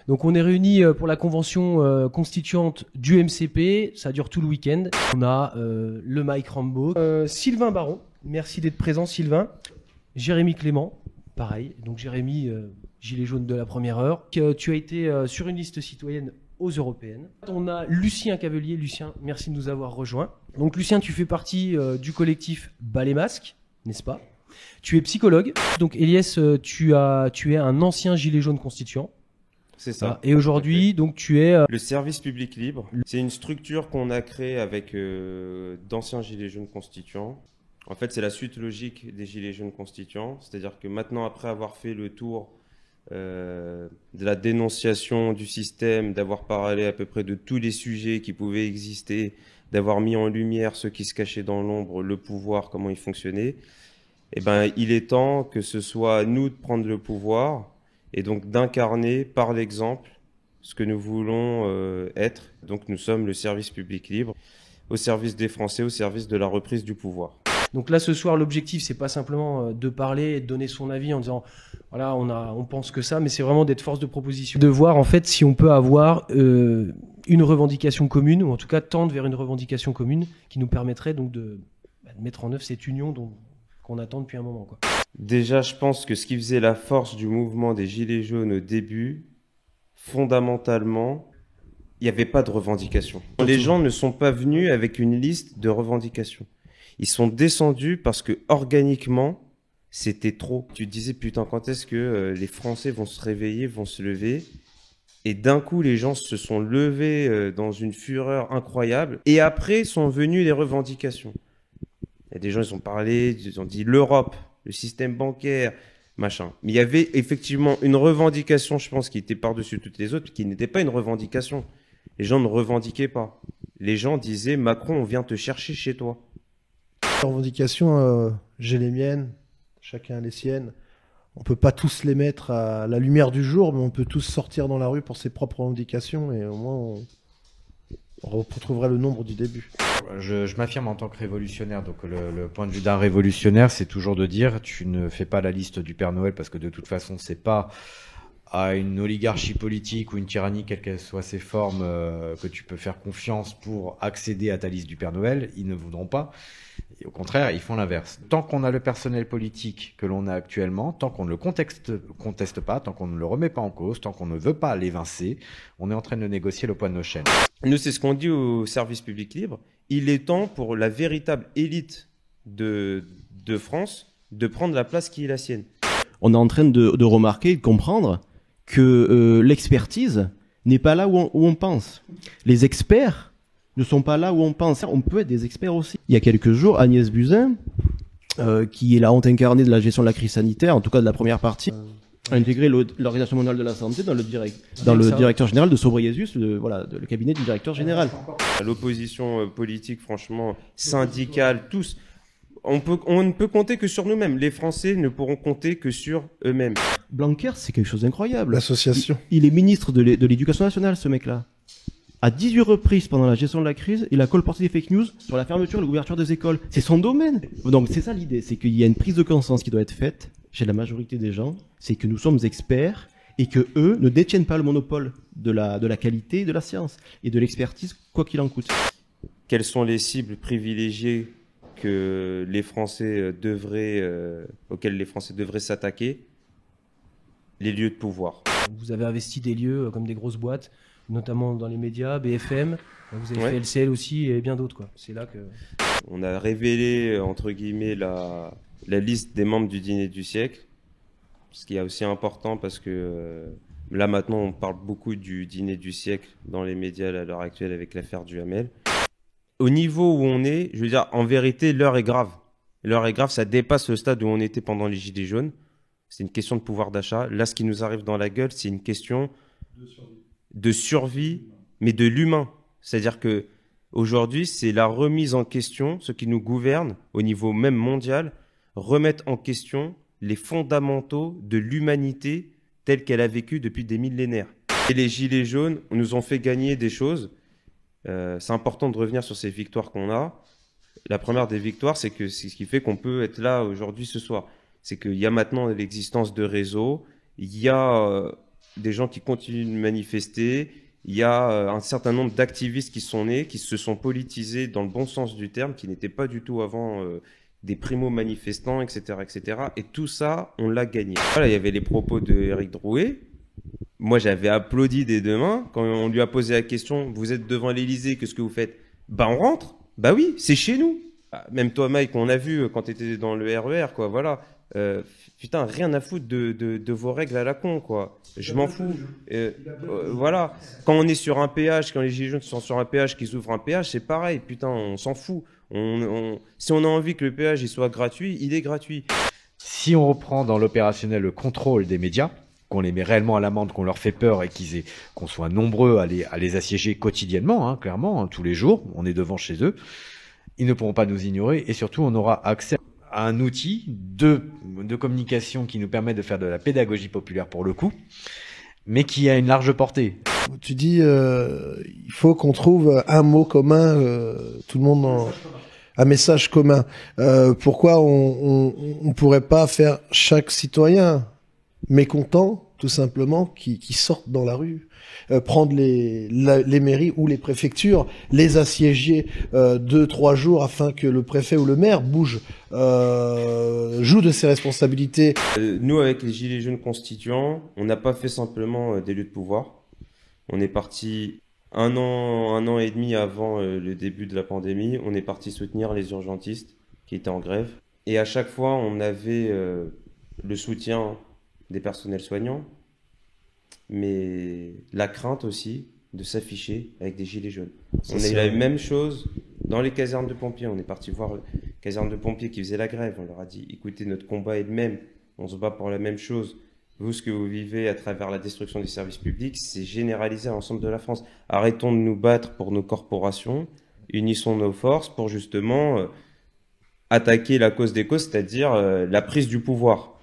Donc on est réunis pour la convention constituante du MCP, ça dure tout le week-end. On a le Mike Rambo, Sylvain Baron, merci d'être présent Sylvain, Jérémy Clément, pareil, donc Jérémy, gilet jaune de la première heure. Tu as été sur une liste citoyenne aux européennes. On a Lucien Cavelier. Lucien, merci de nous avoir rejoints. Donc Lucien, tu fais partie du collectif Bas les masques, n'est-ce pas? Tu es psychologue. Donc Elias, tu es un ancien gilet jaune constituant. C'est ça. Et aujourd'hui, donc tu es le service public libre. C'est une structure qu'on a créée avec d'anciens gilets jaunes constituants. En fait, c'est la suite logique des gilets jaunes constituants. C'est-à-dire que maintenant, après avoir fait le tour de la dénonciation du système, d'avoir parlé à peu près de tous les sujets qui pouvaient exister, d'avoir mis en lumière ceux qui se cachaient dans l'ombre, le pouvoir, comment il fonctionnait, eh ben, il est temps que ce soit à nous de prendre le pouvoir et donc d'incarner par l'exemple ce que nous voulons être. Donc nous sommes le service public libre, au service des Français, au service de la reprise du pouvoir. Donc là, ce soir, l'objectif, c'est pas simplement de parler et de donner son avis en disant, voilà, on pense que ça, mais c'est vraiment d'être force de proposition. De voir, en fait, si on peut avoir une revendication commune, ou en tout cas tendre vers une revendication commune qui nous permettrait donc de mettre en œuvre cette union qu'on attend depuis un moment, quoi. Déjà, je pense que ce qui faisait la force du mouvement des Gilets jaunes au début, fondamentalement, il n'y avait pas de revendication. Les gens ne sont pas venus avec une liste de revendications. Ils sont descendus parce que organiquement, c'était trop. Tu te disais, putain, quand est-ce que les Français vont se réveiller, vont se lever? Et d'un coup, les gens se sont levés dans une fureur incroyable. Et après, sont venues les revendications. Il y a des gens, ils ont parlé, ils ont dit l'Europe, le système bancaire, machin. Mais il y avait effectivement une revendication, je pense, qui était par-dessus toutes les autres, qui n'était pas une revendication. Les gens ne revendiquaient pas. Les gens disaient, Macron, on vient te chercher chez toi. Les revendications, j'ai les miennes, chacun a les siennes. On peut pas tous les mettre à la lumière du jour, mais on peut tous sortir dans la rue pour ses propres revendications et au moins on retrouverait le nombre du début. Je m'affirme en tant que révolutionnaire. Donc le point de vue d'un révolutionnaire, c'est toujours de dire tu ne fais pas la liste du Père Noël parce que de toute façon, c'est pas à une oligarchie politique ou une tyrannie, quelles qu'elles soient ses formes, que tu peux faire confiance pour accéder à ta liste du Père Noël. Ils ne voudront pas. Et au contraire, ils font l'inverse. Tant qu'on a le personnel politique que l'on a actuellement, tant qu'on ne le conteste pas, tant qu'on ne le remet pas en cause, tant qu'on ne veut pas l'évincer, on est en train de négocier le poids de nos chaînes. Nous, c'est ce qu'on dit au service public libre. Il est temps pour la véritable élite de France de prendre la place qui est la sienne. On est en train de remarquer et de comprendre que l'expertise n'est pas là où on pense. Les experts ne sont pas là où on pense. On peut être des experts aussi. Il y a quelques jours, Agnès Buzyn, qui est la honte incarnée de la gestion de la crise sanitaire, en tout cas de la première partie, a intégré l'Organisation mondiale de la santé dans le directeur général de Sobriesus, le cabinet du directeur général. L'opposition politique, franchement, syndicale, tous, on ne peut compter que sur nous-mêmes. Les Français ne pourront compter que sur eux-mêmes. Blanquer, c'est quelque chose d'incroyable. L'association. Il est ministre de l'Éducation nationale, ce mec-là. À 18 reprises pendant la gestion de la crise, il a colporté des fake news sur la fermeture et l'ouverture des écoles. C'est son domaine. Donc c'est ça l'idée, c'est qu'il y a une prise de conscience qui doit être faite chez la majorité des gens, c'est que nous sommes experts et que eux ne détiennent pas le monopole de la qualité de la science et de l'expertise, quoi qu'il en coûte. Quelles sont les cibles privilégiées que les Français auxquelles les Français devraient s'attaquer? Les lieux de pouvoir. Vous avez investi des lieux comme des grosses boîtes, notamment dans les médias, BFM, vous avez fait LCL aussi et bien d'autres, quoi. C'est là que... On a révélé, entre guillemets, la liste des membres du dîner du siècle, ce qui est aussi important parce que là maintenant on parle beaucoup du dîner du siècle dans les médias à l'heure actuelle avec l'affaire Duhamel. Au niveau où on est, je veux dire, en vérité, l'heure est grave. L'heure est grave, ça dépasse le stade où on était pendant les Gilets jaunes. C'est une question de pouvoir d'achat. Là, ce qui nous arrive dans la gueule, c'est une question de survie, mais de l'humain. C'est-à-dire que aujourd'hui, c'est la remise en question, ceux qui nous gouvernent au niveau même mondial, remettent en question les fondamentaux de l'humanité telle qu'elle a vécu depuis des millénaires. Et les Gilets jaunes nous ont fait gagner des choses. C'est important de revenir sur ces victoires qu'on a. La première des victoires, c'est ce qui fait qu'on peut être là aujourd'hui ce soir. C'est qu'il y a maintenant l'existence de réseaux, il y a des gens qui continuent de manifester. Il y a un certain nombre d'activistes qui sont nés, qui se sont politisés dans le bon sens du terme, qui n'étaient pas du tout avant des primo-manifestants, etc., etc. Et tout ça, on l'a gagné. Voilà, il y avait les propos de Éric Drouet. Moi, j'avais applaudi des deux mains quand on lui a posé la question, vous êtes devant l'Élysée, qu'est-ce que vous faites? Bah, on rentre. Bah oui, c'est chez nous. Même toi, Mike, on a vu quand tu étais dans le RER, quoi, voilà. Putain, rien à foutre de vos règles à la con, quoi. Je m'en fous. Voilà. Quand on est sur un péage, quand les gilets jaunes sont sur un péage, qu'ils ouvrent un péage, c'est pareil. Putain, on s'en fout. Si on a envie que le péage il soit gratuit, il est gratuit. Si on reprend dans l'opérationnel le contrôle des médias, qu'on les met réellement à l'amende, qu'on leur fait peur et qu'on soit nombreux à les assiéger quotidiennement, hein, clairement, hein, tous les jours, on est devant chez eux, ils ne pourront pas nous ignorer et surtout on aura accès à un outil de communication qui nous permet de faire de la pédagogie populaire pour le coup, mais qui a une large portée. Tu dis, il faut qu'on trouve un mot commun, tout le monde un message commun. Pourquoi on pourrait pas faire chaque citoyen mécontent, tout simplement, qui sortent dans la rue, prendre les mairies ou les préfectures, les assiéger 2-3 jours afin que le préfet ou le maire bouge, joue de ses responsabilités. Nous, avec les Gilets jaunes constituants, on n'a pas fait simplement des lieux de pouvoir. On est parti un an et demi avant le début de la pandémie. On est parti soutenir les urgentistes qui étaient en grève. Et à chaque fois, on avait le soutien des personnels soignants, mais la crainte aussi de s'afficher avec des gilets jaunes. On a eu la même chose dans les casernes de pompiers. On est parti voir les casernes de pompiers qui faisaient la grève. On leur a dit, écoutez, notre combat est le même. On se bat pour la même chose. Vous, ce que vous vivez à travers la destruction des services publics, c'est généralisé à l'ensemble de la France. Arrêtons de nous battre pour nos corporations. Unissons nos forces pour justement attaquer la cause des causes, c'est-à-dire la prise du pouvoir.